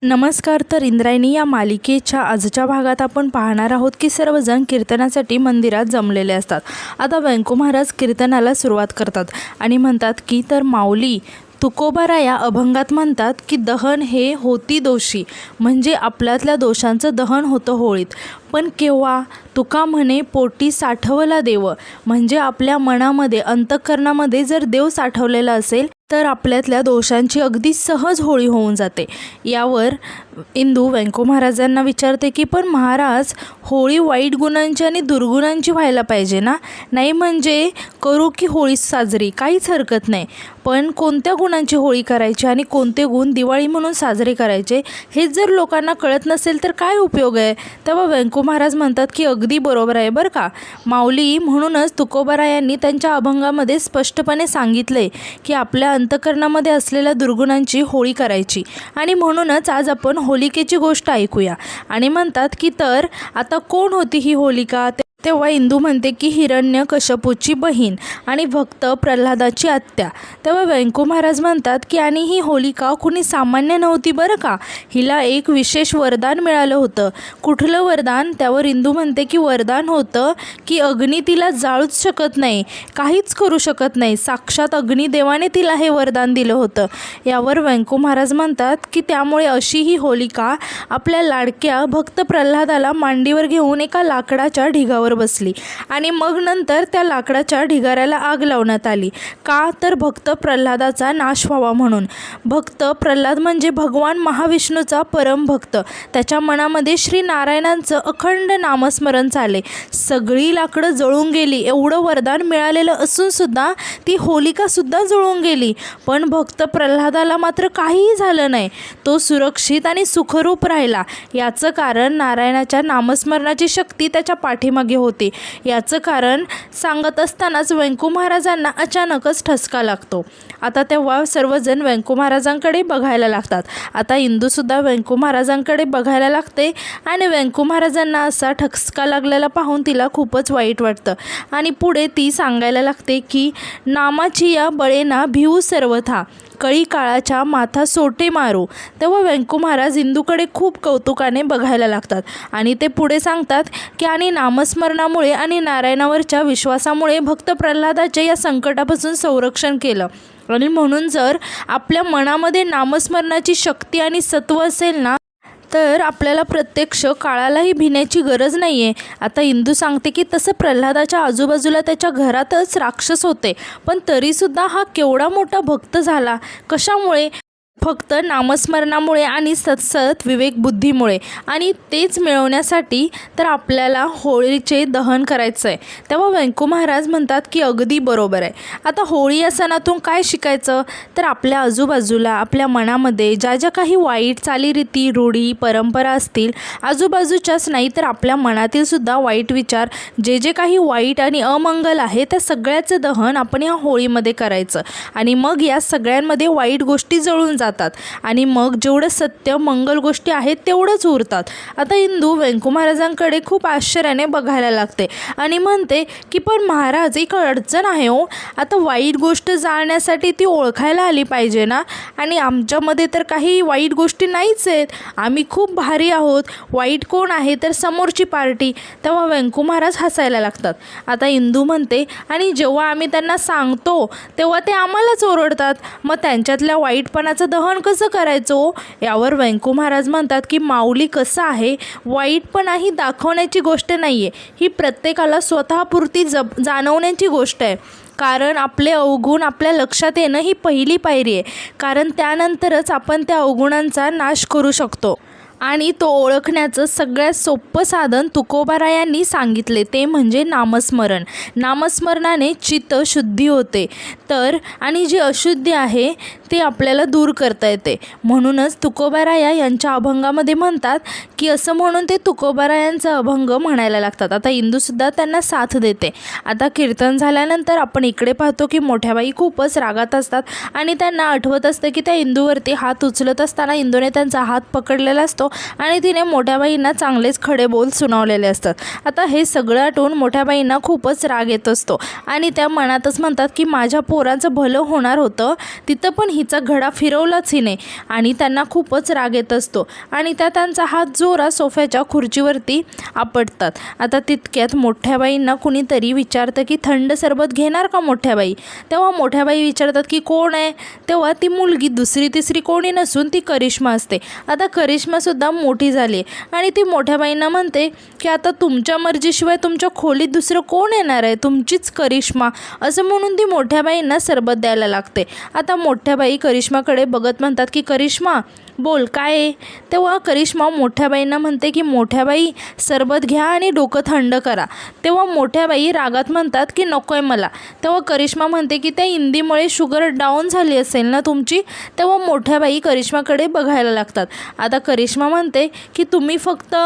नमस्कार. तर इंद्रायणी या मालिकेच्या आजच्या भागात आपण पाहणार आहोत की सर्वजण कीर्तनासाठी मंदिरात जमलेले असतात. आता व्यंकू महाराज कीर्तनाला सुरुवात करतात आणि म्हणतात की तर माऊली तुकोबाराया अभंगात म्हणतात की दहन हे होती दोषी, म्हणजे आपल्यातल्या दोषांचं दहन होतं होळीत. पण केव्हा? तुका म्हणे पोटी साठवला देव, म्हणजे आपल्या मनामध्ये अंतःकरणामध्ये जर देव साठवलेला असेल तर आपल्यातल्या दोषांची अगदी सहज होळी होऊन जाते. यावर इंदू व्यंकू महाराजांना विचारते की पण महाराज, होळी वाईट गुणांची आणि दुर्गुणांची व्हायला पाहिजे ना? नाही म्हणजे करू की होळी साजरी, काहीच हरकत नाही, पण कोणत्या गुणांची होळी करायची आणि कोणते गुण दिवाळी म्हणून साजरे करायचे हेच जर लोकांना कळत नसेल तर काय उपयोग आहे? तेव्हा व्यंकू महाराज म्हणतात की अगदी बरोबर आहे बरं का माऊली. म्हणूनच तुकोबारायांनी त्यांच्या अभंगामध्ये स्पष्टपणे सांगितले की आपल्या अंतःकरणामध्ये असलेल्या दुर्गुणांची होळी करायची. आणि म्हणूनच आज आपण होलिकेची गोष्ट ऐकूया. आणि म्हणतात की तर आता कोण होती ही होलिका? तेव्हा इंदू म्हणते की हिरण्यकश्यपूची बहीण आणि भक्त प्रल्हादाची आत्या. तेव्हा व्यंकू महाराज म्हणतात की आणि ही होलिका कुणी सामान्य नव्हती बरं का, हिला एक विशेष वरदान मिळालं होतं. कुठलं वरदान? त्यावर इंदू म्हणते की वरदान होतं की अग्नी तिला जाळूच शकत नाही, काहीच करू शकत नाही, साक्षात अग्निदेवाने तिला हे वरदान दिलं होतं. यावर व्यंकू महाराज म्हणतात की त्यामुळे अशी ही होलिका आपल्या लाडक्या भक्त प्रल्हादाला मांडीवर घेऊन एका लाकडाच्या ढिगावर बसली आणि मग नंतर त्या लाकडाच्या ढिगाऱ्याला आग लावण्यात आली. का? तर भक्त प्रल्हादाचा नाश व्हावा म्हणून. भक्त प्रल्हाद म्हणजे भगवान महाविष्णूचा परम भक्त. त्याच्या मनामध्ये श्री नारायणांचं अखंड नामस्मरण चाले. सगळी लाकडं जळून गेली. एवढं वरदान मिळालेलं असून सुद्धा ती होलिका सुद्धा जळून गेली. पण भक्त प्रल्हादाला मात्र काहीही झालं नाही. तो सुरक्षित आणि सुखरूप राहिला. याचं कारण नारायणाच्या नामस्मरणाची शक्ती त्याच्या पाठीमागे होते. याचं कारण सांगत असतानाच व्यंकू महाराजांना अचानकच ठसका लागतो. आता तेव्हा सर्वजण व्यंकू महाराजांकडे बघायला लागतात. आता इंदूसुद्धा व्यंकू महाराजांकडे बघायला लागते आणि व्यंकू महाराजांना असा ठसका लागलेला पाहून तिला खूपच वाईट वाटतं. आणि पुढे ती सांगायला लागते की नामाची या बळेना भिवू सर्वथा, कळी काळाच्या माथा सोटे मारू. तेव्हा व्यंकू महाराज इंदूकडे खूप कौतुकाने बघायला लागतात आणि ते पुढे सांगतात की आणि नामस्मरणामुळे आणि नारायणावरच्या विश्वासामुळे भक्त प्रल्हादाचे या संकटापासून संरक्षण केलं. आणि म्हणून जर आपल्या मनामध्ये नामस्मरणाची शक्ती आणि सत्व असेल ना तर आपल्याला प्रत्यक्ष काळालाही भिण्याची गरज नाही आहे. आता इंदू सांगते की तसं प्रल्हादाच्या आजूबाजूला त्याच्या घरातच राक्षस होते, पण तरीसुद्धा हा केवढा मोठा भक्त झाला. कशामुळे? फक्त नामस्मरणामुळे आणि सतसत विवेकबुद्धीमुळे. आणि तेच मिळवण्यासाठी तर आपल्याला होळीचे दहन करायचं आहे. तेव्हा व्यंकू महाराज म्हणतात की अगदी बरोबर आहे. आता होळी या सणातून काय शिकायचं? तर आपल्या आजूबाजूला आपल्या मनामध्ये ज्या ज्या काही वाईट चालीरीती रूढी परंपरा असतील, आजूबाजूच्याच नाही तर आपल्या मनातील सुद्धा वाईट विचार जे जे काही वाईट आणि अमंगल आहे त्या सगळ्याचं दहन आपण या होळीमध्ये करायचं. आणि मग या सगळ्यांमध्ये वाईट गोष्टी जळून जातात आणि मग जेवढं सत्य मंगल गोष्टी आहेत तेवढंच उरतात. आता इंदू व्यंकू महाराजांकडे खूप आश्चर्याने बघायला लागते आणि म्हणते की पण महाराज, एक अडचण आहे हो. आता वाईट गोष्ट जाळण्यासाठी ती ओळखायला आली पाहिजे ना, आणि आमच्यामध्ये तर काही वाईट गोष्टी नाहीच आहेत. आम्ही खूप भारी आहोत. वाईट कोण आहे? तर समोरची पार्टी. तेव्हा व्यंकू महाराज हसायला लागतात. आता इंदू म्हणते आणि जेव्हा आम्ही त्यांना सांगतो तेव्हा ते आम्हालाच ओरडतात. मग त्यांच्यातल्या वाईटपणाचं दहन कसं करायचं? यावर व्यंकू महाराज म्हणतात की माऊली, कसं आहे, वाईटपणा ही दाखवण्याची गोष्ट नाही आहे, ही प्रत्येकाला स्वतःपुरती जाणवण्याची गोष्ट आहे. कारण आपले अवगुण आपल्या लक्षात येणं ही पहिली पायरी आहे, कारण त्यानंतरच आपण त्या अवगुणांचा नाश करू शकतो. आणि तो ओळखण्याचं सगळ्यात सोपं साधन तुकोबारायांनी सांगितले, ते म्हणजे नामस्मरण. नामस्मरणाने चित्त शुद्धी होते तर आणि जी अशुद्धी आहे ते आपल्याला दूर करता येते. म्हणूनच तुकोबाराया यांच्या अभंगामध्ये म्हणतात की असं म्हणून ते तुकोबारायांचा अभंग म्हणायला लागतात. आता इंदूसुद्धा त्यांना साथ देते. आता कीर्तन झाल्यानंतर आपण इकडे पाहतो की मोठ्याबाई खूपच रागात असतात आणि त्यांना आठवत असते की त्या इंदूवरती हात उचलत असताना इंदूने त्यांचा हात पकडलेला असतो आणि तिने मोठ्याबाईंना चांगलेच खडे बोल सुनावलेले असतात. आता हे सगळं आठवून मोठ्याबाईंना खूपच राग येत असतो आणि त्या मनातच म्हणतात की माझ्या पोराचं भलं होणार होतं, तिथं पण हिचा घडा फिरवलाच हिने आणि त्यांना खूपच राग येत असतो आणि त्यांचा हात जोरा सोफ्याच्या खुर्चीवरती आपटतात. आता तितक्यात मोठ्या बाईंना कुणीतरी विचारतं की थंड सरबत घेणार का मोठ्या बाई. तेव्हा मोठ्या बाई विचारतात की कोण आहे. तेव्हा ती मुलगी दुसरी तिसरी कोणी नसून ती करिश्मा असते. आता करिश्मासुद्धा मोठी झाली आणि ती मोठ्या बाईंना म्हणते की आता तुमच्या मर्जीशिवाय तुमच्या खोलीत दुसरं कोण येणार आहे, तुमचीच करिश्मा, असं म्हणून ती मोठ्या बाईंना सरबत द्यायला लागते. आता मोठ्या बाई करिश्माकडे बघत म्हणतात की करिश्मा बोल काय आहे. तेव्हा करिश्मा मोठ्या बाईंना म्हणते की मोठ्या बाई सरबत घ्या आणि डोकं थंड करा. तेव्हा मोठ्या बाई रागात म्हणतात की नको आहे मला. तेव्हा करिश्मा म्हणते की त्या इंदीमुळे शुगर डाऊन झाली असेल ना तुमची. तेव्हा मोठ्या बाई करिश्माकडे बघायला लागतात. आता करिश्मा म्हणते की तुम्ही फक्त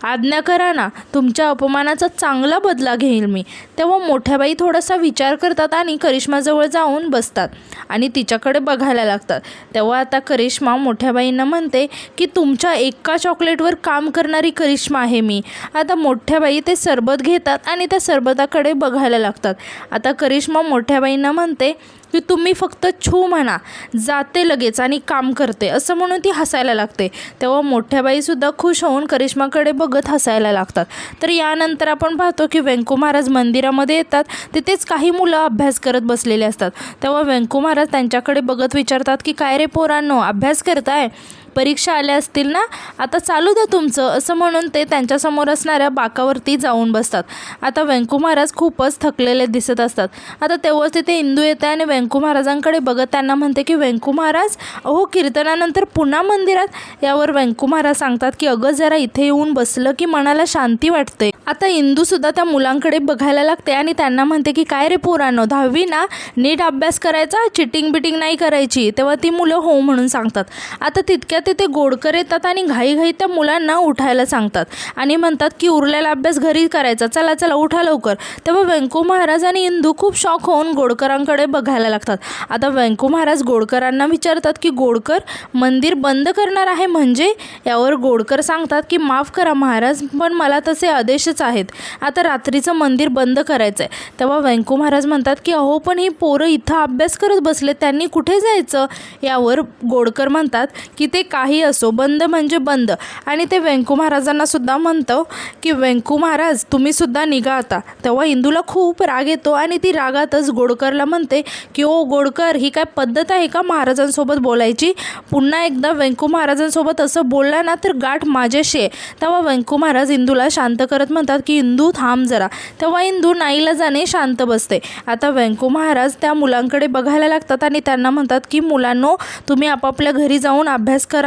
आज्ञा करा ना, तुमच्या अपमानाचा चांगला बदला घेईल मी. तेव्हा मोठ्या बाई थोडासा विचार करतात आणि करिश्माजवळ जाऊन बसतात आणि तिच्याकडे बघायला लागतात. तेव्हा आता करिश्मा मोठ्या बाईंना म्हणते की तुमच्या एका चॉकलेटवर काम करणारी करिश्मा आहे मी. आता मोठ्या बाई ते सरबत घेतात आणि त्या सरबताकडे बघायला लागतात. आता करिश्मा मोठ्या बाईंना म्हणते की तुम्ही फक्त छू म्हणा, जाते लगेच आणि काम करते, असं म्हणून ती हसायला लागते. तेव्हा मोठ्या बाईसुद्धा खुश होऊन करिश्माकडे बघत हसायला लागतात. तर यानंतर आपण पाहतो की व्यंकू महाराज मंदिरामध्ये येतात. तिथेच काही मुलं अभ्यास करत बसलेले असतात. तेव्हा व्यंकू महाराज त्यांच्याकडे बघत विचारतात की काय रे पोरांनो, अभ्यास करताय, परीक्षा आल्या असतील ना, आता चालू द्या तुमचं, असं म्हणून ते त्यांच्यासमोर असणाऱ्या बाकावरती जाऊन बसतात. आता व्यंकू महाराज खूपच थकलेले दिसत असतात. आता तेव्हाच तिथे इंदू येते आणि व्यंकू महाराजांकडे बघत त्यांना म्हणते की व्यंकू महाराज अहो कीर्तनानंतर पुन्हा मंदिरात. यावर व्यंकू महाराज सांगतात की अगं जरा इथे येऊन बसलं की मनाला शांती वाटते. आता इंदूसुद्धा त्या मुलांकडे बघायला लागते आणि त्यांना म्हणते की काय रे पोरांनो, 10वी ना, नीट अभ्यास करायचा, चिटिंग बिटिंग नाही करायची. तेव्हा ती मुलं हो म्हणून सांगतात. आता तितक्यात तिथे गोडकर येतात आणि घाईघाई त्या मुलांना उठायला सांगतात आणि म्हणतात की उरलेला अभ्यास घरी करायचा, चला चला उठा लवकर. तेव्हा व्यंकू महाराज आणि इंदू खूप शॉक होऊन गोडकरांकडे बघायला लागतात. आता व्यंकू महाराज गोडकरांना विचारतात की गोडकर मंदिर बंद करणार आहे म्हणजे. यावर गोडकर सांगतात की माफ करा महाराज, पण मला तसे आदेशच आहेत, आता रात्रीचं मंदिर बंद करायचं आहे. तेव्हा व्यंकू महाराज म्हणतात की अहो पण ही पोरं इथं अभ्यास करत बसले, त्यांनी कुठे जायचं. यावर गोडकर म्हणतात की ते काही असो, बंद म्हणजे बंद. आणि ते व्यंकू महाराजांना सुद्धा म्हणतो की व्यंकू महाराज तुम्ही सुद्धा निघा आता. तेव्हा इंदूला खूप राग येतो आणि ती रागातच गोडकरला म्हणते की ओ गोडकर, ही काय पद्धत आहे का महाराजांसोबत बोलायची. पुन्हा एकदा व्यंकू महाराजांसोबत असं बोलला ना तर गाठ माझ्याशी आहे. तेव्हा व्यंकू महाराज इंदूला शांत करत म्हणतात की इंदू थांब जरा. तेव्हा इंदू नाईलाजाने शांत बसते. आता व्यंकू महाराज त्या मुलांकडे बघायला लागतात आणि त्यांना म्हणतात की मुलांनो, तुम्ही आपापल्या घरी जाऊन अभ्यास करा.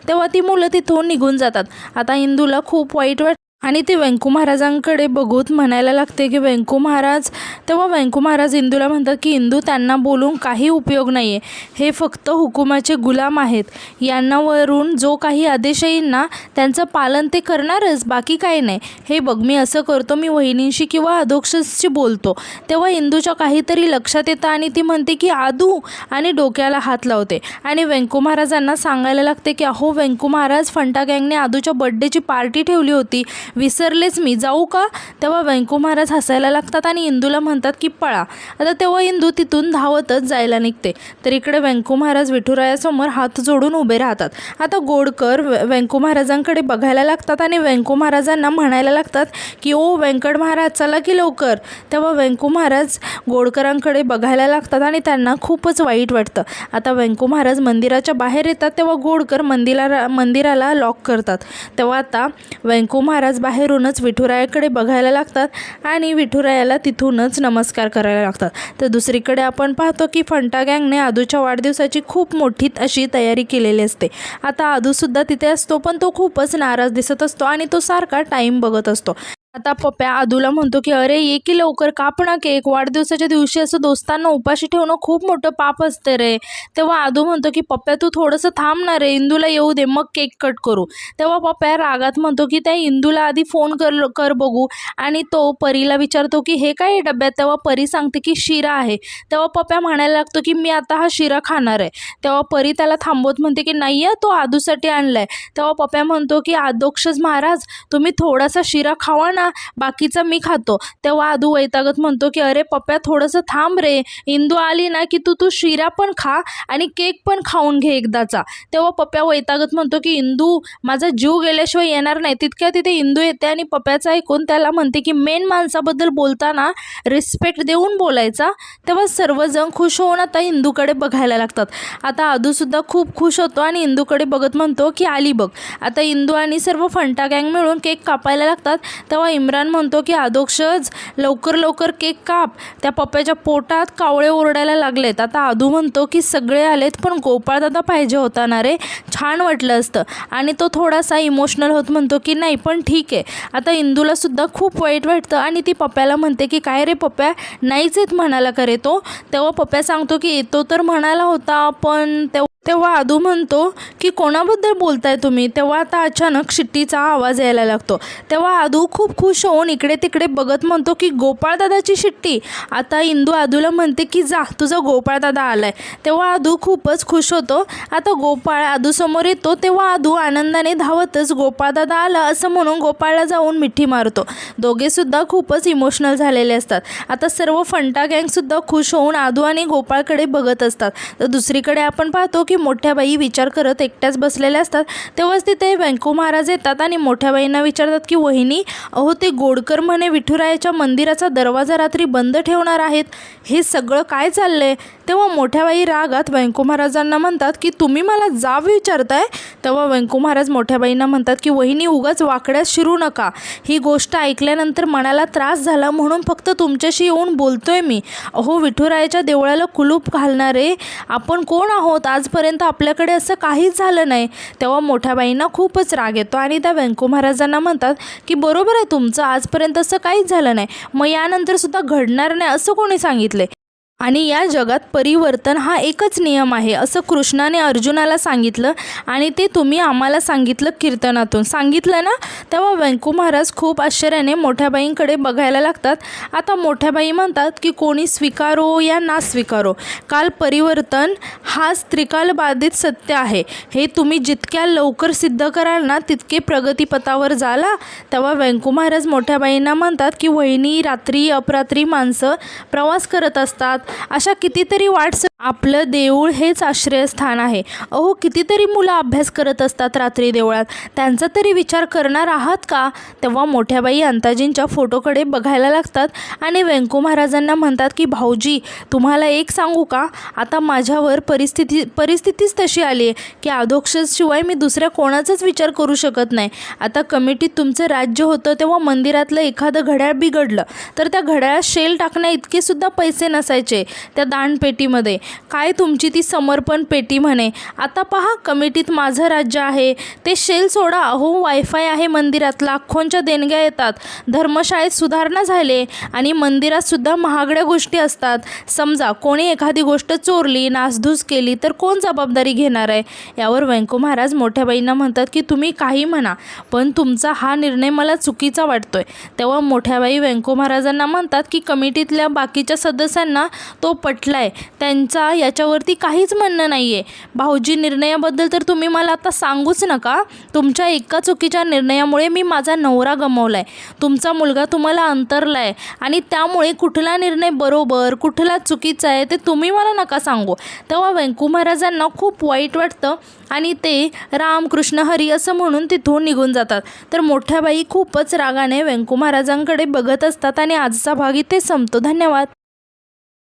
तेव्हा ती मुलं तिथून निघून जातात. आता इंदूला खूप वाईट वाटतं आणि ती व्यंकू महाराजांकडे बघून म्हणायला लागते की व्यंकू महाराज. तेव्हा व्यंकू महाराज इंदूला म्हणतात की इंदू, त्यांना बोलून काही उपयोग नाही आहे, हे फक्त हुकुमाचे गुलाम आहेत. यांनावरून जो काही आदेश येईल ना त्यांचं पालन ते करणारच, बाकी काही नाही. हे बघ मी असं करतो, मी वहिनींशी किंवा अधोक्षशी बोलतो. तेव्हा इंदूच्या काहीतरी लक्षात येतं आणि ती म्हणते की आदू, आणि डोक्याला हात लावते आणि व्यंकू महाराजांना सांगायला लागते की अहो व्यंकू महाराज, फंटा गँगने आदूच्या बड्डेची पार्टी ठेवली होती, विसरलेच मी, जाऊ का. तेव्हा व्यंकू महाराज हसायला लागतात आणि इंदूला म्हणतात की पळा. आता तेव्हा इंदू तिथून धावतच जायला निघते. तर इकडे व्यंकू महाराज विठुरायासमोर हात जोडून उभे राहतात. आता गोडकर व्यंकू महाराजांकडे बघायला लागतात आणि व्यंकू महाराजांना म्हणायला लागतात की ओ व्यंकट महाराज चला की लवकर. तेव्हा व्यंकू महाराज गोडकरांकडे बघायला लागतात आणि त्यांना खूपच वाईट वाटतं. आता व्यंकू महाराज मंदिराच्या बाहेर येतात तेव्हा गोडकर मंदिराला लॉक करतात. तेव्हा आता व्यंकू महाराज बाहेरूनच विठुरायाकडे बघायला लागतात आणि विठुरायाला तिथूनच नमस्कार करायला लागतात. तर दुसरीकडे आपण पाहतो की फंटा गँगने आदूच्या वाढदिवसाची खूप मोठी अशी तयारी केलेली असते. आता आदूसुद्धा तिथे असतो, पण तो खूपच नाराज दिसत असतो आणि तो सारखा टाईम बघत असतो. आता पप्प्या आदूला म्हणतो की अरे ये की लवकर, काप ना केक, वाढदिवसाच्या दिवशी असं दोस्तांना उपाशी ठेवणं खूप मोठं पाप असते रे. तेव्हा आदू म्हणतो की पप्प्या तू थोडंसं थांब ना रे, इंदूला येऊ दे मग केक कट करू. तेव्हा पप्प्या रागात म्हणतो की त्या इंदूला आधी फोन कर बघू, आणि तो परीला विचारतो की हे काय डब्यात. तेव्हा परी सांगते की शिरा आहे. तेव्हा पप्प्या म्हणायला लागतो की मी आता हा शिरा खाणार आहे. तेव्हा परी त्याला थांबवत म्हणते की नाही आहे, तो आदूसाठी आणलाय. तेव्हा पप्प्या म्हणतो की आदोक्षज महाराज तुम्ही थोडासा शिरा खावा ना, ना, बाकीचा मी खातो. तेव्हा आदू वैतागत म्हणतो की अरे पप्प्या थोडंसं थांब रे, इंदू आली ना की तू शिरा पण खा आणि केक पण खाऊन घे एकदाचा. तेव्हा पप्प्या वैतागत म्हणतो की इंदू माझा जीव गेल्याशिवाय येणार नाही. तितक्या तिथे इंदू येते आणि पप्प्याचं ऐकून त्याला म्हणते की मेन माणसाबद्दल बोलताना रिस्पेक्ट देऊन बोलायचा. तेव्हा सर्वजण खुश होऊन आता इंदूकडे बघायला लागतात. आता आदूसुद्धा खूप खुश होतो आणि इंदूकडे बघत म्हणतो की आली बघ. आता इंदू आणि सर्व फंटा गँग मिळून केक कापायला लागतात. तेव्हा इम्रान म्हणतो की आदोक्षज लवकर लवकर केक काप, त्या पप्प्याच्या पोटात कावळे ओरडायला लागलेत. आता आदू म्हणतो की सगळे आलेत पण गोपाळ दादा पाहिजे होता ना रे, छान वाटलं असतं. आणि तो थोडासा इमोशनल होत म्हणतो की नाही पण ठीक आहे. आता इंदूला सुद्धा खूप वाईट वाटतं आणि ती पप्प्याला म्हणते की काय रे पप्प्या नाहीच येत म्हणाला का रे तो. तेव्हा पप्प्या सांगतो की येतो तर म्हणाला होता पण तेव्हा आदू म्हणतो की कोणाबद्दल बोलताय तुम्ही. तेव्हा आता अचानक शिट्टीचा आवाज यायला लागतो. तेव्हा आदू खूप खुश होऊन इकडे तिकडे बघत म्हणतो की गोपाळदादाची शिट्टी. आता इंदू आदूला म्हणते की जा तुझा गोपाळदादा आलाय. तेव्हा आदू खूपच खुश होतो. आता गोपाळ आदूसमोर येतो तेव्हा आदू आनंदाने धावतच गोपाळदादा आला असं म्हणून गोपाळला जाऊन मिठी मारतो. दोघेसुद्धा खूपच इमोशनल झालेले असतात. आता सर्व फंटा गँगसुद्धा खुश होऊन आदू आणि गोपाळकडे बघत असतात. तर दुसरीकडे आपण पाहतो की मोठ्या बाई विचार करत एकट्याच बसलेल्या असतात. तेव्हाच तिथे व्यंकू महाराज येतात आणि मोठ्या बाईंना विचारतात की वहिनी अहो ते गोडकर म्हणे विठुरायाच्या मंदिराचा दरवाजा रात्री बंद ठेवणार आहेत, हे सगळं काय चाललंय. तेव्हा मोठ्या बाई रागात व्यंकू महाराजांना म्हणतात की तुम्ही मला जाब विचारताय. तेव्हा व्यंकू महाराज मोठ्या बाईंना म्हणतात की वहिनी उगाच वाकड्यात शिरू नका, ही गोष्ट ऐकल्यानंतर मनाला त्रास झाला म्हणून फक्त तुमच्याशी येऊन बोलतोय मी. अहो विठुरायाच्या देवळाला कुलूप घालणारे आपण कोण आहोत, आजपर्यंत आपल्याकडे असं काहीच झालं नाही. तेव्हा मोठ्या बाईंना खूपच राग येतो आणि त्या व्यंकू महाराजांना म्हणतात की बरोबर आहे तुमचं, आजपर्यंत असं काहीच झालं नाही, मग यानंतर सुद्धा घडणार नाही असं कोणी सांगितले. आणि या जगात परिवर्तन हा एकच नियम आहे असं कृष्णाने अर्जुनाला सांगितलं आणि ते तुम्ही आम्हाला सांगितलं कीर्तनातून सांगितलं ना. तेव्हा व्यंकू महाराज खूप आश्चर्याने मोठ्या बाईंकडे बघायला लागतात. आता मोठ्या बाई म्हणतात की कोणी स्वीकारो या ना स्वीकारो, काल परिवर्तन हाच त्रिकालबाधित सत्य आहे, हे तुम्ही जितक्या लवकर सिद्ध कराल ना तितके प्रगतीपथावर झाला. तेव्हा व्यंकू महाराज मोठ्या बाईंना म्हणतात की वहिनी रात्री अपरात्री माणसं प्रवास करत असतात, अशा कितीतरी आपलं देऊळ हेच आश्रयस्थान आहे. अहो कितीतरी मुलं अभ्यास करत असतात रात्री देवळात, त्यांचा तरी विचार करणार आहात का. तेव्हा मोठ्याबाई अंताजींच्या फोटोकडे बघायला लागतात आणि व्यंकू महाराजांना म्हणतात की भाऊजी तुम्हाला एक सांगू का, आता माझ्यावर परिस्थितीच तशी आली आहे की अधोक्षशिवाय मी दुसऱ्या कोणाचाच विचार करू शकत नाही. आता कमिटीत तुमचं राज्य होतं तेव्हा मंदिरातलं एखादं घड्याळ बिघडलं तर त्या घड्याळात शेल टाकण्या इतके सुद्धा पैसे नसायचे त्या दानपेटीमध्ये. काय तुमची ती समर्पण पेटी म्हणे. आता पहा कमिटीत माझं राज्य आहे, ते शेल सोडा, अहो वायफाय आहे मंदिरात, लाखोंच्या देणग्या येतात, धर्मशाळेत सुधारणा झाले आणि मंदिरात सुद्धा महागड्या गोष्टी असतात. समजा कोणी एखादी गोष्ट चोरली नासधूस केली तर कोण जबाबदारी घेणार आहे. यावर व्यंकू महाराज मोठ्या बाईंना म्हणतात की तुम्ही काही म्हणा पण तुमचा हा निर्णय मला चुकीचा वाटतोय. तेव्हा मोठ्याबाई व्यंकू महाराजांना म्हणतात की कमिटीतल्या बाकीच्या सदस्यांना तो पटलाय, त्यांचा याच्यावरती काहीच म्हणणं नाही आहे. भाऊजी निर्णयाबद्दल तर तुम्ही मला आता सांगूच नका. तुमच्या एका चुकीच्या निर्णयामुळे मी माझा नवरा गमावला आहे, तुमचा मुलगा तुम्हाला अंतरला आहे आणि त्यामुळे कुठला निर्णय बरोबर कुठला चुकीचा आहे ते तुम्ही मला नका सांगू. तेव्हा व्यंकू महाराजांना खूप वाईट वाटतं आणि ते राम कृष्ण हरी असं म्हणून तिथून निघून जातात. तर मोठ्या बाई खूपच रागाने व्यंकू महाराजांकडे बघत असतात आणि आजचा भाग इथे संपतो. धन्यवाद.